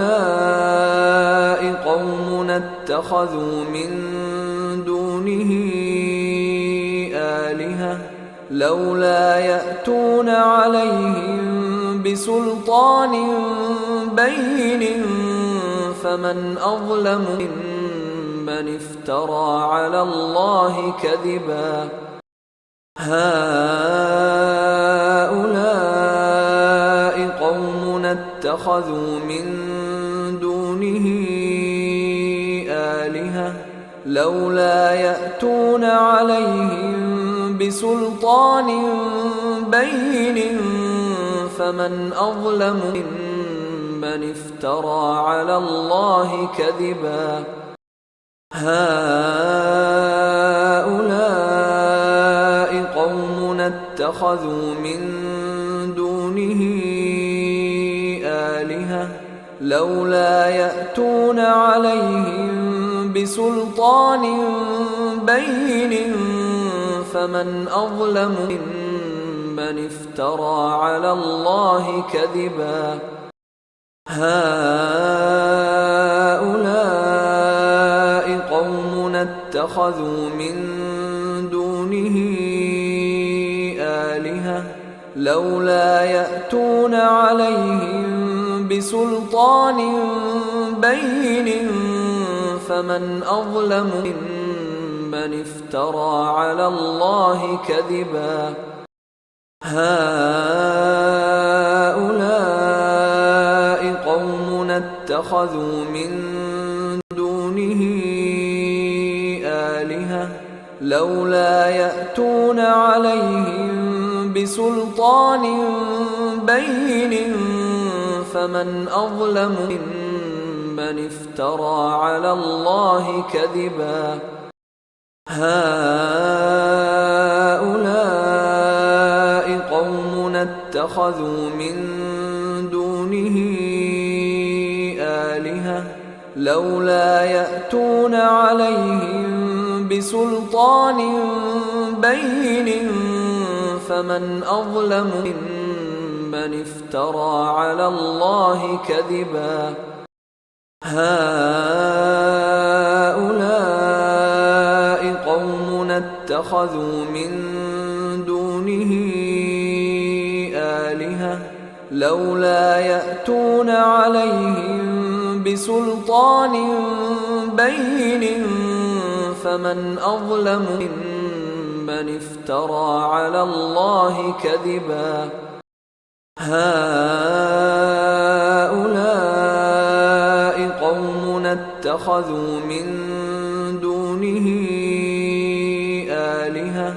هؤلاء قومنا اتخذوا من دونه آلهة لولا يأتون عليهم بسلطان بين فمن أظلم ممن افترى على الله كذبا هؤلاء قومنا اتخذوا من دونه آلهة لولا يأتون عليهم بسلطان بين فمن أظلم ممن افترى على الله كذبا هؤلاء قومنا اتخذوا من دونه آلهة لولا يأتون عليهم بسلطان بين فمن أظلم ممن افترى على الله كذبا هؤلاء قومنا اتخذوا من دونه آلهة لولا يأتون عليهم بسلطان بين فمن أظلم ممن افترى على الله كذبا هؤلاء قومنا اتخذوا من دونه آلهة لولا يأتون عليهم بسلطان بين فمن أظلم ممن افترى على الله كذبا هؤلاء قومنا اتخذوا من دونه آلهة لولا يأتون عليهم بسلطان بين فمن أظلم ممن افترى على الله كذبا هؤلاء قومنا اتخذوا من دونه آلهة لولا يأتون عليهم بسلطان بين فمن أظلم ممن افترى على الله كذبا هؤلاء قومنا اتخذوا من دونه آلهة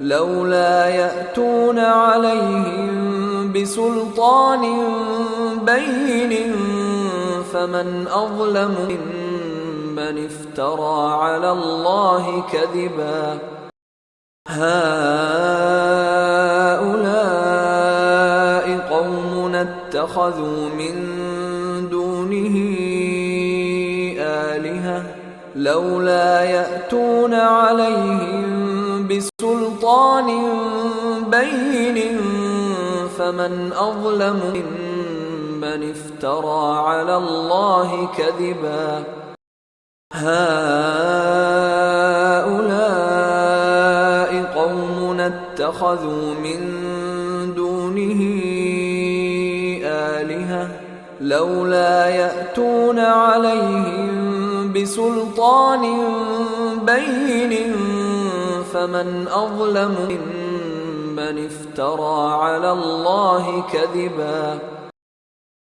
لولا يأتون عليهم بسلطان بين فمن أظلم ممن افترى على الله كذبا هؤلاء قومنا اتخذوا من دونه آلهة لولا يأتون عليهم بسلطان بين فمن أظلم ممن افترى على الله كذبا هؤلاء قومنا اتخذوا من دونه آلهة لولا يأتون عليهم بسلطان بين فمن أظلم ممن افترى على الله كذبا